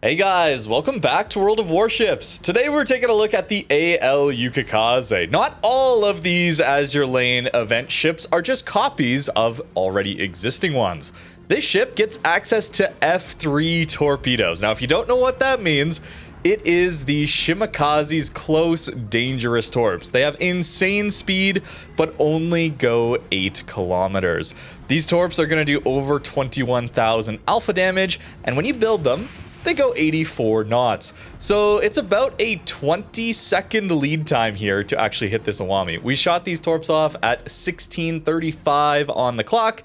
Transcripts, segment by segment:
Hey guys, welcome back to World of Warships. Today we're taking a look at the AL Yukikaze. Not all of these Azur Lane event ships are just copies of already existing ones. This ship gets access to F3 torpedoes. Now if you don't know what that means, it is the Shimakaze's close, dangerous torps. They have insane speed, but only go 8 kilometers. These torps are going to do over 21,000 alpha damage, and when you build them, they go 84 knots. So it's about a 20-second lead time here to actually hit this Awami. We shot these torps off at 16:35 on the clock,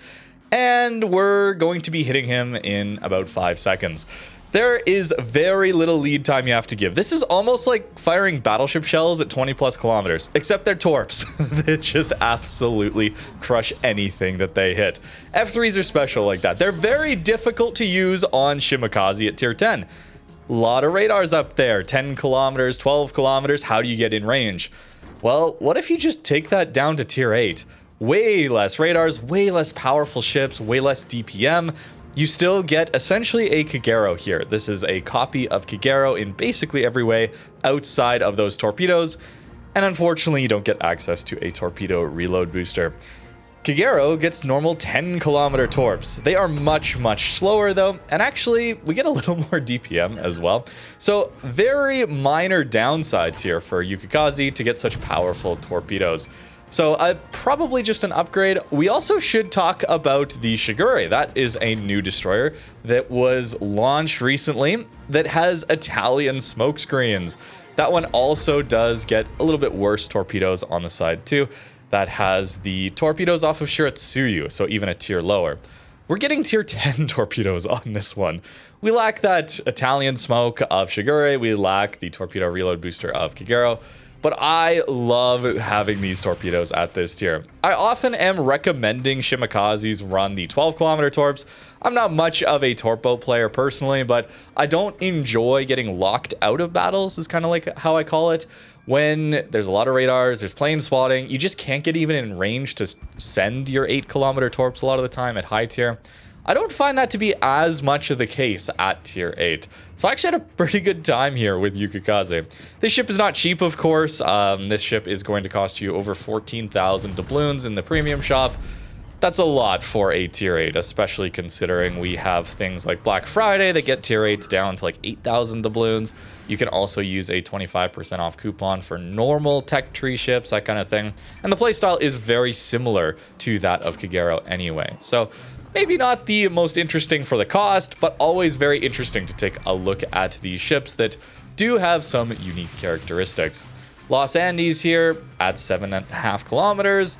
and we're going to be hitting him in about 5 seconds. There is very little lead time you have to give. This is almost like firing battleship shells at 20 plus kilometers, except they're torps. They just absolutely crush anything that they hit. F3s are special like that. They're very difficult to use on Shimakaze at tier 10. A lot of radars up there, 10 kilometers, 12 kilometers. How do you get in range? Well, what if you just take that down to tier 8? Way less radars, way less powerful ships, way less DPM. You still get essentially a Kagero here. This is a copy of Kagero in basically every way outside of those torpedoes. And unfortunately, you don't get access to a torpedo reload booster. Kagero gets normal 10 kilometer torps. They are much slower though. And actually, we get a little more DPM as well. So very minor downsides here for Yukikaze to get such powerful torpedoes. So probably just an upgrade. We also should talk about the Shigure. That is a new destroyer that was launched recently that has Italian smoke screens. That one also does get a little bit worse torpedoes on the side too. That has the torpedoes off of Shiratsuyu, so even a tier lower. We're getting tier 10 torpedoes on this one. We lack that Italian smoke of Shigure. We lack the torpedo reload booster of Kagero. But I love having these torpedoes at this tier. I often am recommending Shimakaze's run the 12 kilometer torps. I'm not much of a torpo player personally, but I don't enjoy getting locked out of battles, is kind of like how I call it. When there's a lot of radars, there's plane spotting, you just can't get even in range to send your 8 kilometer torps a lot of the time at high tier. I don't find that to be as much of the case at tier 8. So I actually had a pretty good time here with Yukikaze. This ship is not cheap, of course. This ship is going to cost you over 14,000 doubloons in the premium shop. That's a lot for a tier 8, especially considering we have things like Black Friday that get tier 8s down to like 8,000 doubloons. You can also use a 25% off coupon for normal tech tree ships, that kind of thing. And the playstyle is very similar to that of Kagero anyway. So maybe not the most interesting for the cost, but always very interesting to take a look at these ships that do have some unique characteristics. Los Andes here at 7.5 kilometers.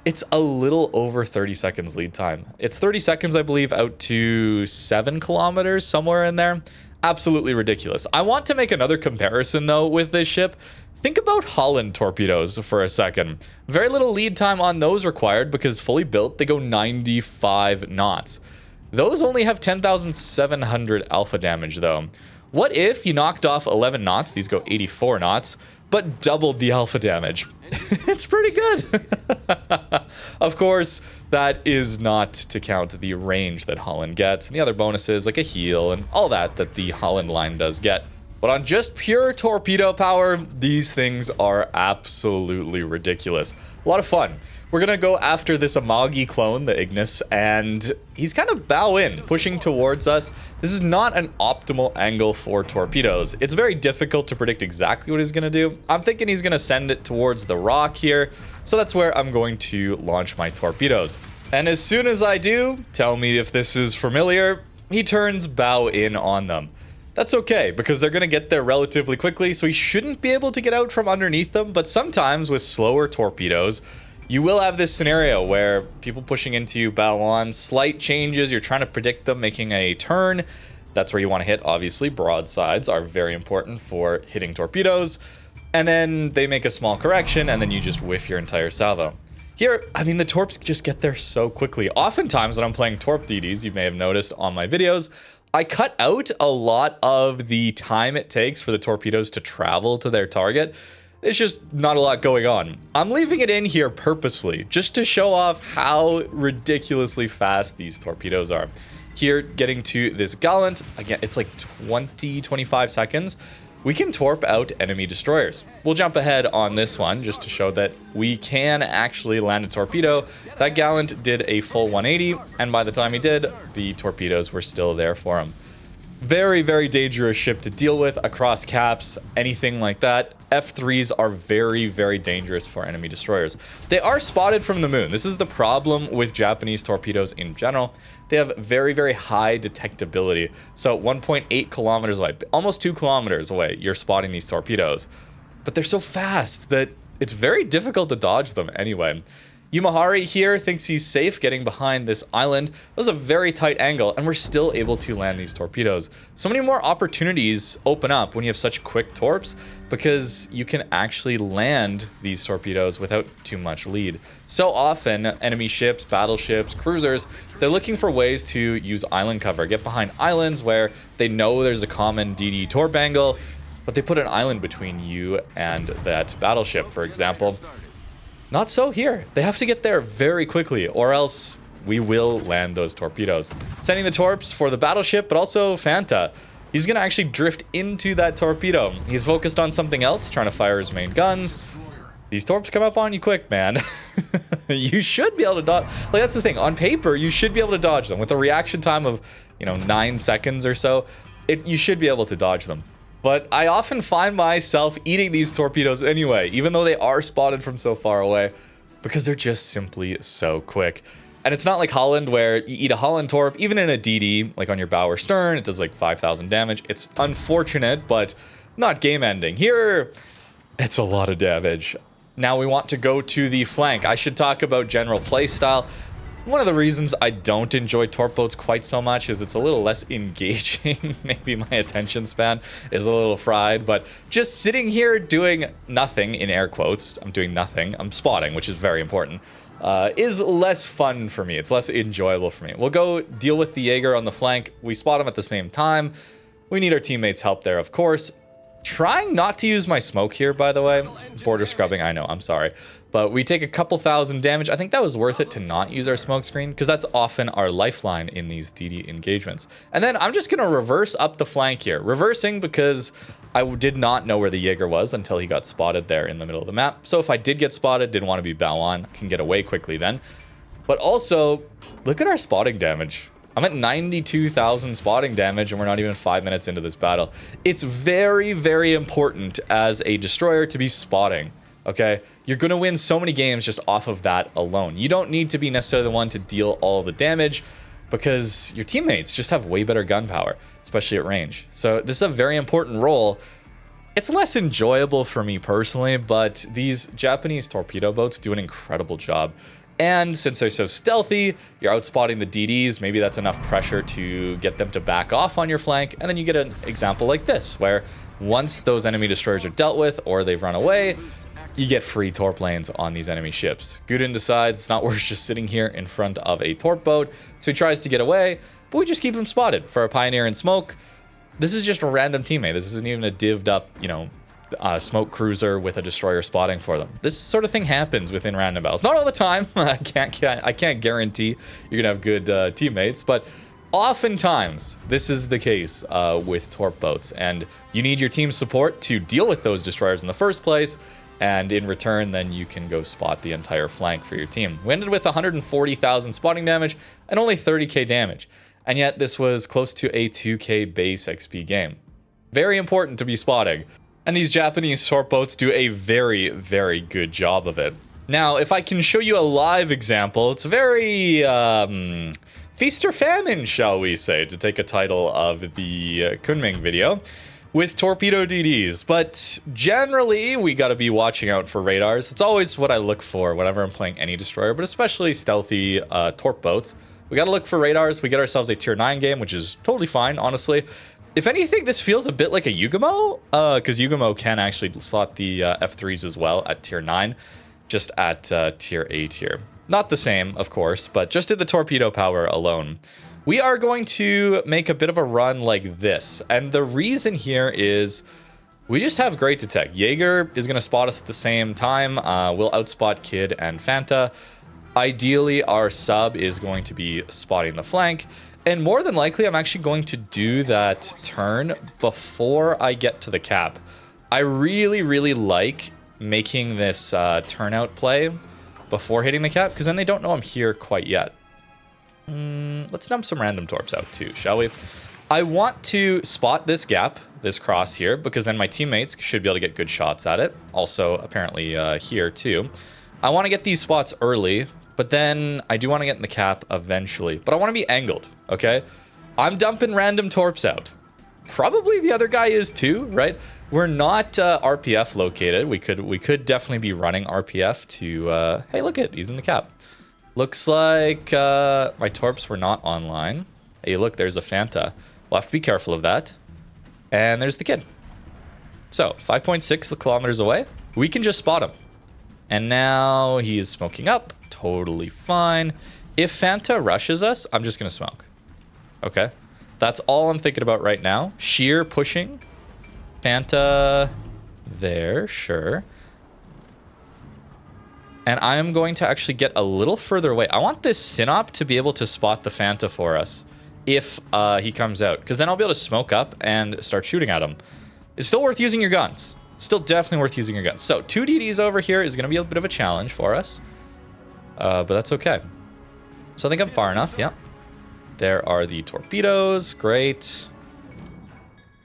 It's a little over 30 seconds lead time. It's 30 seconds, I believe, out to 7 kilometers, somewhere in there. Absolutely ridiculous. I want to make another comparison, though, with this ship. Think about Holland torpedoes for a second. Very little lead time on those required because fully built, they go 95 knots. Those only have 10,700 alpha damage, though. What if you knocked off 11 knots, these go 84 knots, but doubled the alpha damage? It's pretty good. Of course, that is not to count the range that Holland gets and the other bonuses like a heal and all that the Holland line does get. But on just pure torpedo power, these things are absolutely ridiculous. A lot of fun. We're going to go after this Amagi clone, the Ignis, and he's kind of bow in, pushing towards us. This is not an optimal angle for torpedoes. It's very difficult to predict exactly what he's going to do. I'm thinking he's going to send it towards the rock here, so that's where I'm going to launch my torpedoes. And as soon as I do, tell me if this is familiar, he turns bow in on them. That's okay, because they're going to get there relatively quickly, so he shouldn't be able to get out from underneath them. But sometimes with slower torpedoes, you will have this scenario where people pushing into you bow on, slight changes, you're trying to predict them making a turn. That's where you want to hit, obviously. Broadsides are very important for hitting torpedoes. And then they make a small correction, and then you just whiff your entire salvo. Here, I mean, the torps just get there so quickly. Oftentimes when I'm playing torp DDs, you may have noticed on my videos, I cut out a lot of the time it takes for the torpedoes to travel to their target. It's just not a lot going on. I'm leaving it in here purposefully, just to show off how ridiculously fast these torpedoes are. Here, getting to this Gallant, again, it's like 20-25 seconds. We can torp out enemy destroyers. We'll jump ahead on this one just to show that we can actually land a torpedo. That Gallant did a full 180, and by the time he did, the torpedoes were still there for him. Very, very dangerous ship to deal with across caps, anything like that. F3s are very, very dangerous for enemy destroyers. They are spotted from the moon. This is the problem with Japanese torpedoes in general. They have very, very high detectability. So 1.8 kilometers away, almost 2 kilometers away, you're spotting these torpedoes. But they're so fast that it's very difficult to dodge them anyway. Yumahari here thinks he's safe getting behind this island. It was a very tight angle, and we're still able to land these torpedoes. So many more opportunities open up when you have such quick torps, because you can actually land these torpedoes without too much lead. So often, enemy ships, battleships, cruisers, they're looking for ways to use island cover, get behind islands where they know there's a common DD torp angle, but they put an island between you and that battleship, for example. Not so here. They have to get there very quickly, or else we will land those torpedoes. Sending the torps for the battleship, but also Fanta. He's going to actually drift into that torpedo. He's focused on something else, trying to fire his main guns. These torps come up on you quick, man. You should be able to dodge. Like, that's the thing. On paper, you should be able to dodge them. With a reaction time of, 9 seconds or so, you should be able to dodge them. But I often find myself eating these torpedoes anyway, even though they are spotted from so far away, because they're just simply so quick. And it's not like Holland where you eat a Holland torp, even in a DD, like on your bow or stern, it does like 5,000 damage. It's unfortunate, but not game ending. Here, it's a lot of damage. Now we want to go to the flank. I should talk about general playstyle. One of the reasons I don't enjoy torp boats quite so much is it's a little less engaging. Maybe my attention span is a little fried, but just sitting here doing nothing, in air quotes, I'm doing nothing, I'm spotting, which is very important, is less fun for me. It's less enjoyable for me. We'll go deal with the Jaeger on the flank. We spot him at the same time. We need our teammates' help there, of course. Trying not to use my smoke here, by the way. Border scrubbing, I know, I'm sorry. But we take a couple thousand damage. I think that was worth it to not use our smoke screen, because that's often our lifeline in these DD engagements. And then I'm just going to reverse up the flank here. Reversing because I did not know where the Jaeger was until he got spotted there in the middle of the map. So if I did get spotted, didn't want to be bow on, I can get away quickly then. But also, look at our spotting damage. I'm at 92,000 spotting damage, and we're not even 5 minutes into this battle. It's very, very important as a destroyer to be spotting, okay? You're going to win so many games just off of that alone. You don't need to be necessarily the one to deal all the damage, because your teammates just have way better gun power, especially at range. So this is a very important role. It's less enjoyable for me personally, but these Japanese torpedo boats do an incredible job. And since they're so stealthy, you're outspotting the DDs. Maybe that's enough pressure to get them to back off on your flank. And then you get an example like this, where once those enemy destroyers are dealt with or they've run away, you get free torp lanes on these enemy ships. Gudin decides it's not worth just sitting here in front of a torp boat, so he tries to get away, but we just keep him spotted for a Pioneer and smoke. This is just a random teammate. This isn't even a divved up, smoke cruiser with a destroyer spotting for them. This sort of thing happens within random battles. Not all the time. I can't guarantee you're gonna have good teammates, but oftentimes this is the case with torp boats, and you need your team's support to deal with those destroyers in the first place, and in return then you can go spot the entire flank for your team. We ended with 140,000 spotting damage and only 30k damage, and yet this was close to a 2k base XP game. Very important to be spotting. And these Japanese torp boats do a very, very good job of it. Now, if I can show you a live example, it's very feast or famine, shall we say, to take a title of the Kunming video, with torpedo DDs. But generally, we gotta be watching out for radars. It's always what I look for whenever I'm playing any destroyer, but especially stealthy torp boats. We gotta look for radars. We get ourselves a tier 9 game, which is totally fine, honestly. If anything, this feels a bit like a Yukimo, because Yukimo can actually slot the F3s as well at tier 9, just at tier 8 here. Not the same, of course, but just at the torpedo power alone. We are going to make a bit of a run like this, and the reason here is we just have great detect. Jaeger is going to spot us at the same time. We'll outspot Kid and Fanta. Ideally, our sub is going to be spotting the flank, And more than likely, I'm actually going to do that turn before I get to the cap. I really, really like making this turnout play before hitting the cap, because then they don't know I'm here quite yet. Let's dump some random Torps out too, shall we? I want to spot this gap, this cross here, because then my teammates should be able to get good shots at it. Also, apparently here too. I want to get these spots early, but then I do want to get in the cap eventually. But I want to be angled, okay? I'm dumping random Torps out. Probably the other guy is too, right? We're not RPF located. We could definitely be running RPF to... hey, look it, he's in the cap. Looks like my Torps were not online. Hey, look, there's a Fanta. We'll have to be careful of that. And there's the kid. So, 5.6 kilometers away. We can just spot him. And now he is smoking up. Totally fine. If Fanta rushes us, I'm just going to smoke. Okay. That's all I'm thinking about right now. Sheer pushing. Fanta there, sure. And I am going to actually get a little further away. I want this Synop to be able to spot the Fanta for us if he comes out. Because then I'll be able to smoke up and start shooting at him. It's still worth using your guns. Still definitely worth using your guns. So 2 DDs over here is going to be a bit of a challenge for us. But that's okay. So I think I'm far enough, yeah. There are the Torpedoes, great.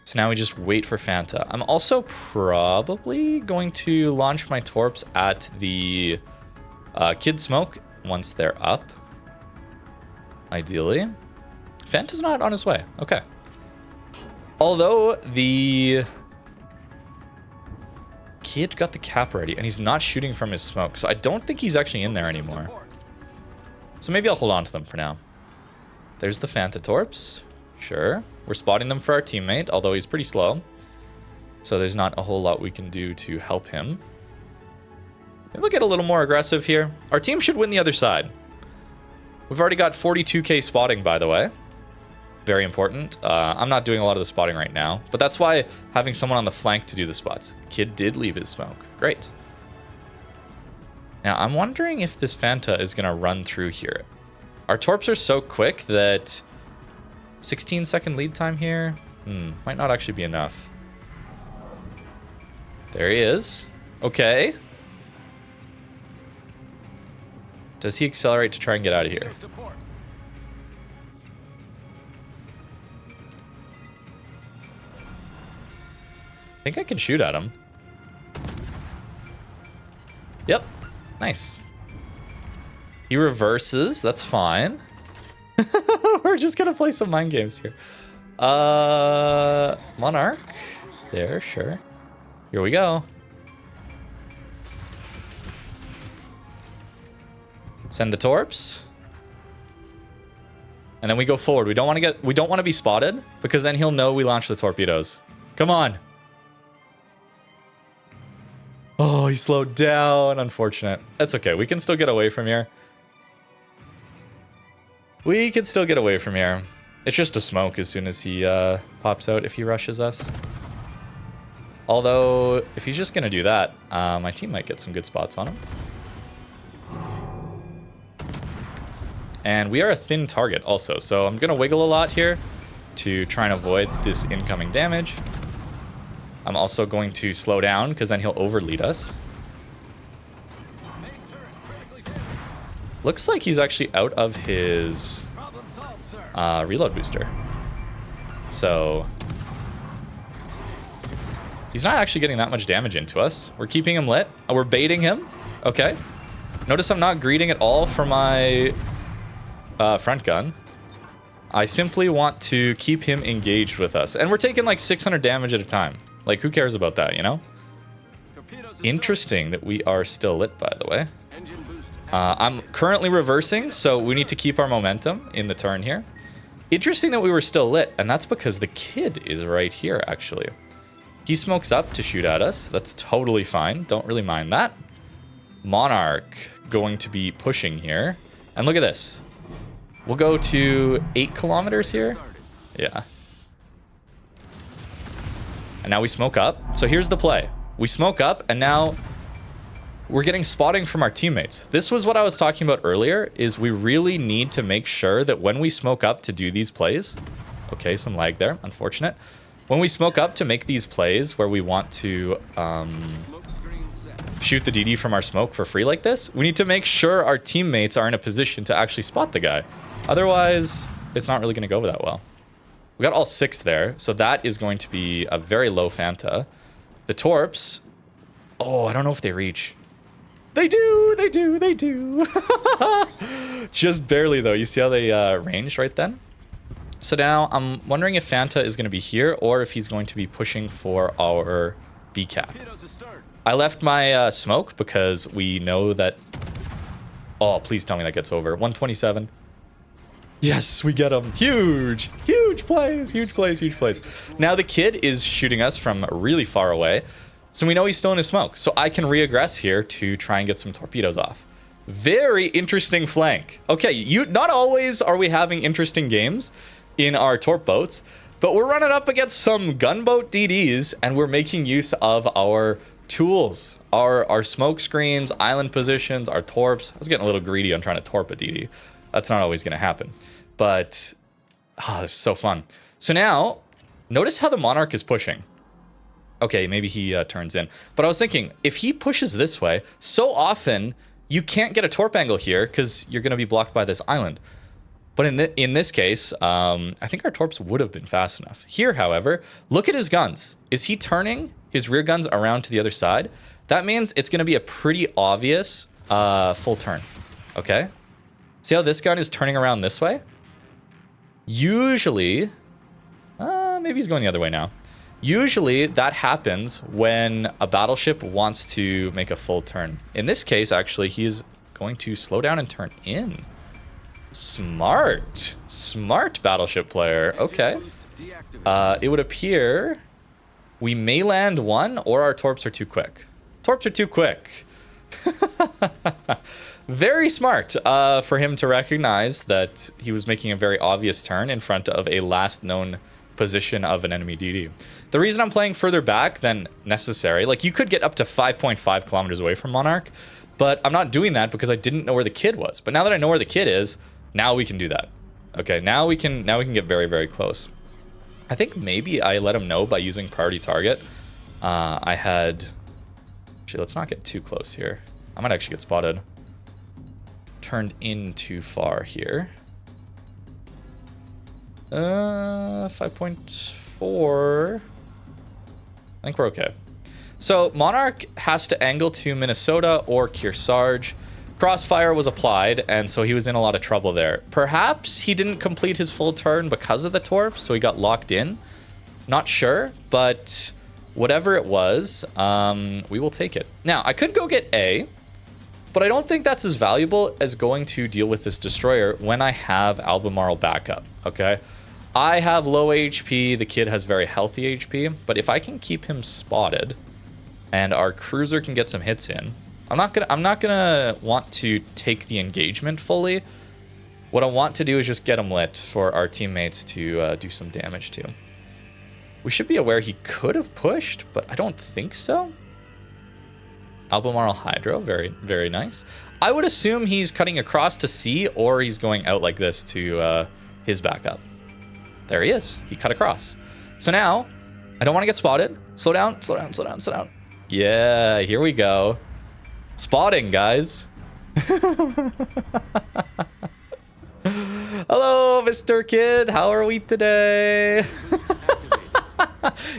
So now we just wait for Fanta. I'm also probably going to launch my Torps at the Kid Smoke once they're up. Ideally. Fanta's not on his way. Okay. Although the Kid got the cap ready and he's not shooting from his smoke. So I don't think he's actually in there anymore. So maybe I'll hold on to them for now. There's the Fanta Torps. Sure. We're spotting them for our teammate, although he's pretty slow. So there's not a whole lot we can do to help him. Maybe we'll get a little more aggressive here. Our team should win the other side. We've already got 42k spotting, by the way. Very important. I'm not doing a lot of the spotting right now, but that's why having someone on the flank to do the spots. Kid did leave his smoke. Great. Now, I'm wondering if this Fanta is going to run through here. Our Torps are so quick that 16-second lead time here might not actually be enough. There he is. Okay. Does he accelerate to try and get out of here? I think I can shoot at him. Yep. Nice. He reverses. That's fine. We're just gonna play some mind games here. Monarch. There, sure. Here we go. Send the Torps. And then we go forward. We don't want to be spotted because then he'll know we launched the Torpedoes. Come on. Oh, he slowed down. Unfortunate. That's okay. We can still get away from here. We can still get away from here. It's just a smoke as soon as he pops out if he rushes us. Although, if he's just going to do that, my team might get some good spots on him. And we are a thin target also, so I'm going to wiggle a lot here to try and avoid this incoming damage. I'm also going to slow down because then he'll overlead us. Looks like he's actually out of his reload booster. So he's not actually getting that much damage into us. We're keeping him lit. We're baiting him. Okay. Notice I'm not greeting at all for my front gun. I simply want to keep him engaged with us. And we're taking like 600 damage at a time. Like, who cares about that, you know? Interesting that we are still lit, by the way. I'm currently reversing, so we need to keep our momentum in the turn here. Interesting that we were still lit, and that's because the kid is right here, actually. He smokes up to shoot at us. That's totally fine. Don't really mind that. Monarch going to be pushing here. And look at this. We'll go to 8 kilometers here. Yeah. And now we smoke up. So here's the play. We smoke up, and now we're getting spotting from our teammates. This was what I was talking about earlier, is we really need to make sure that when we smoke up to do these plays, okay, some lag there, unfortunate. When we smoke up to make these plays where we want to shoot the DD from our smoke for free like this, we need to make sure our teammates are in a position to actually spot the guy. Otherwise, it's not really going to go that well. We got all 6 there, so that is going to be a very low Fanta. The Torps, oh, I don't know if they reach. They do, they do, they do. Just barely though. You see how they ranged right then? So now I'm wondering if Fanta is going to be here or if he's going to be pushing for our B cap. I left my smoke because we know that... Oh, please tell me that gets over. 127. Yes, we get him. Huge, huge plays, huge plays, huge plays. Now the kid is shooting us from really far away. So we know he's still in his smoke. So I can re-aggress here to try and get some torpedoes off. Very interesting flank. Okay, not always are we having interesting games in our Torp boats, but we're running up against some gunboat DDs and we're making use of our tools, our smoke screens, island positions, our Torps. I was getting a little greedy on trying to Torp a DD. That's not always going to happen. But, this is so fun. So now, notice how the Monarch is pushing. Okay, maybe he turns in. But I was thinking, if he pushes this way, so often you can't get a Torp angle here because you're going to be blocked by this island. But in this case, I think our Torps would have been fast enough. Here, however, look at his guns. Is he turning his rear guns around to the other side? That means it's going to be a pretty obvious full turn. Okay? See how this gun is turning around this way? Usually, maybe he's going the other way now. Usually that happens when a battleship wants to make a full turn. In this case, actually, he is going to slow down and turn in. Smart. Smart battleship player. Okay. It would appear we may land one or our Torps are too quick. Torps are too quick. Very smart for him to recognize that he was making a very obvious turn in front of a last known position of an enemy DD. The reason I'm playing further back than necessary, like you could get up to 5.5 kilometers away from Monarch, but I'm not doing that because I didn't know where the kid was. But now that I know where the kid is, now we can do that. Okay, now we can get very, very close. I think maybe I let him know by using priority target. Actually, let's not get too close here. I might actually get spotted. Turned in too far here. 5.4. I think we're okay. So Monarch has to angle to Minnesota or Kearsarge. Crossfire was applied, and so he was in a lot of trouble there. Perhaps he didn't complete his full turn because of the Torp, so he got locked in. Not sure, but whatever it was, we will take it. Now, I could go get A, but I don't think that's as valuable as going to deal with this destroyer when I have Albemarle backup, okay? I have low HP, the kid has very healthy HP, but if I can keep him spotted and our cruiser can get some hits in, I'm not gonna want to take the engagement fully. What I want to do is just get him lit for our teammates to do some damage to. We should be aware he could have pushed, but I don't think so. Albemarle Hydro, very, very nice. I would assume he's cutting across to C or he's going out like this to his backup. There he is. He cut across. So now, I don't want to get spotted. Slow down, slow down, slow down, slow down. Yeah, here we go. Spotting, guys. Hello, Mr. Kid. How are we today?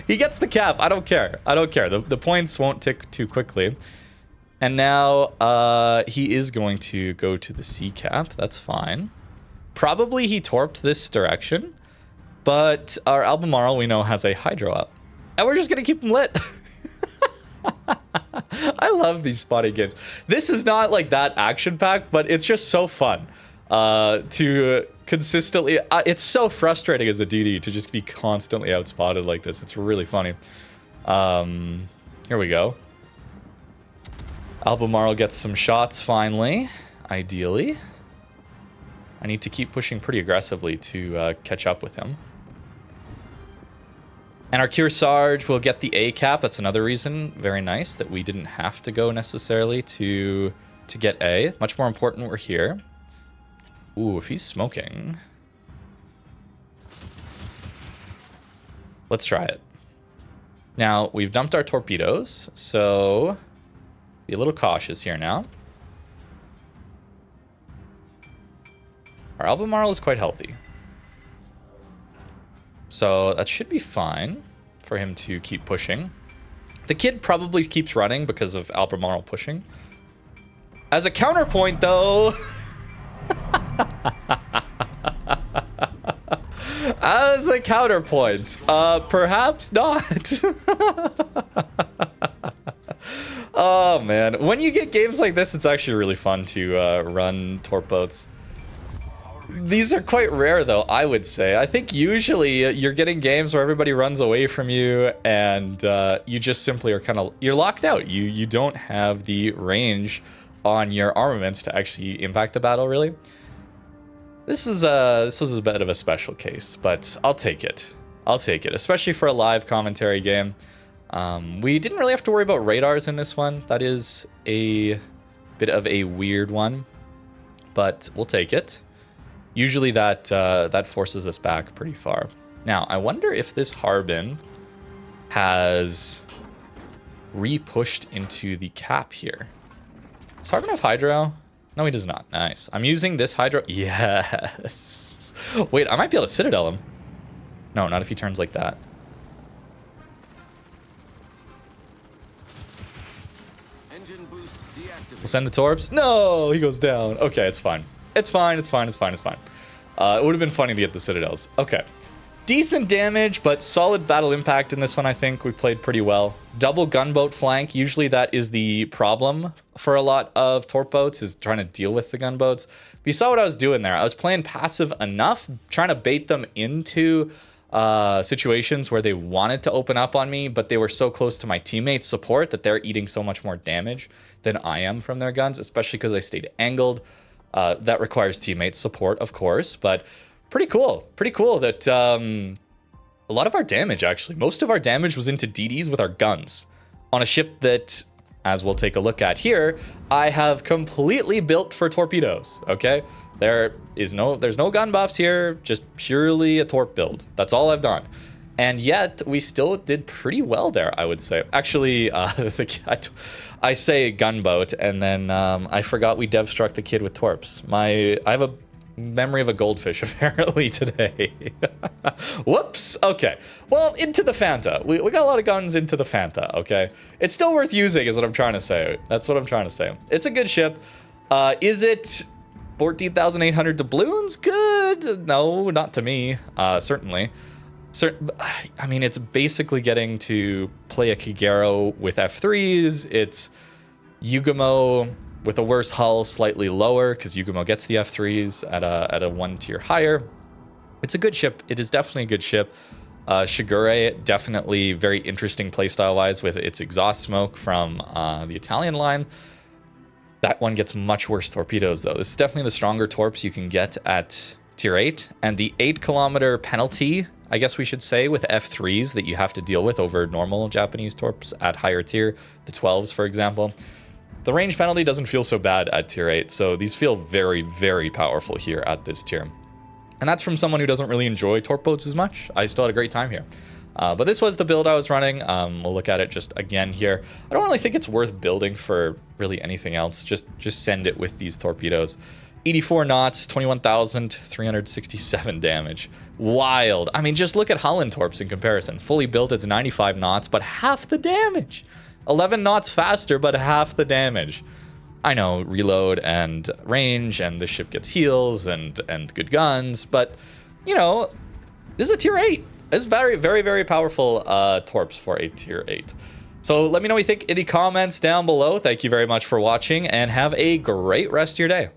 He gets the cap. I don't care. I don't care. The points won't tick too quickly. And now he is going to go to the C cap. That's fine. Probably he torped this direction. But our Albemarle, we know, has a Hydro up. And we're just going to keep him lit. I love these spotting games. This is not like that action-packed, but it's just so fun to consistently... it's so frustrating as a DD to just be constantly outspotted like this. It's really funny. Here we go. Albemarle gets some shots finally, ideally. I need to keep pushing pretty aggressively to catch up with him. And our Kearsarge will get the A cap. That's another reason. Very nice that we didn't have to go necessarily to get A. Much more important we're here. Ooh, if he's smoking. Let's try it. Now, we've dumped our torpedoes, so be a little cautious here now. Our Albemarle is quite healthy. So that should be fine for him to keep pushing. The kid probably keeps running because of Albemarle pushing. As a counterpoint, though... As a counterpoint, perhaps not. Oh, man. When you get games like this, it's actually really fun to run Torp boats. These are quite rare, though, I would say. I think usually you're getting games where everybody runs away from you and you just simply are you're locked out. You don't have the range on your armaments to actually impact the battle, really. This was a bit of a special case, but I'll take it. I'll take it, especially for a live commentary game. We didn't really have to worry about radars in this one. That is a bit of a weird one, but we'll take it. Usually that forces us back pretty far. Now, I wonder if this Harbin has re-pushed into the cap here. Does Harbin have Hydro? No, he does not. Nice. I'm using this Hydro. Yes. Wait, I might be able to Citadel him. No, not if he turns like that. Engine boost deactivated. We'll send the Torps. No, he goes down. Okay, it's fine. It's fine, it's fine, it's fine, it's fine. It would have been funny to get the Citadels. Okay. Decent damage, but solid battle impact in this one, I think. We played pretty well. Double gunboat flank. Usually that is the problem for a lot of Torp boats, is trying to deal with the gunboats. But you saw what I was doing there. I was playing passive enough, trying to bait them into situations where they wanted to open up on me, but they were so close to my teammates' support that they're eating so much more damage than I am from their guns, especially because I stayed angled. That requires teammate support, of course, but pretty cool. Pretty cool that a lot of our damage, actually, most of our damage was into DDs with our guns on a ship that, as we'll take a look at here, I have completely built for torpedoes, okay? There's no gun buffs here, just purely a Torp build. That's all I've done. And yet, we still did pretty well there, I would say. Actually, I say gunboat, and then I forgot we dev struck the kid with Torps. I have a memory of a goldfish, apparently, today. Whoops. Okay. Well, into the Fanta. We got a lot of guns into the Fanta, okay? It's still worth using, is what I'm trying to say. That's what I'm trying to say. It's a good ship. Is it 14,800 doubloons? Good. No, not to me, certainly. I mean, it's basically getting to play a Kagero with F3s. It's Yukimo with a worse hull, slightly lower, because Yukimo gets the F3s at a 1 tier higher. It's a good ship. It is definitely a good ship. Shigure, definitely very interesting playstyle-wise with its exhaust smoke from the Italian line. That one gets much worse torpedoes, though. This is definitely the stronger Torps you can get at tier 8. And the 8-kilometer penalty, I guess we should say, with F3s that you have to deal with over normal Japanese Torps at higher tier, the 12s, for example. The range penalty doesn't feel so bad at tier 8, so these feel very, very powerful here at this tier. And that's from someone who doesn't really enjoy Torp boats as much. I still had a great time here. But this was the build I was running. We'll look at it just again here. I don't really think it's worth building for really anything else. Just send it with these torpedoes. 84 knots, 21,367 damage. Wild. I mean, just look at Holland Torps in comparison. Fully built, it's 95 knots, but half the damage. 11 knots faster, but half the damage. I know, reload and range, and the ship gets heals and good guns, but, you know, this is a tier 8. It's very, very, very powerful Torps for a tier 8. So let me know what you think in the comments down below. Thank you very much for watching, and have a great rest of your day.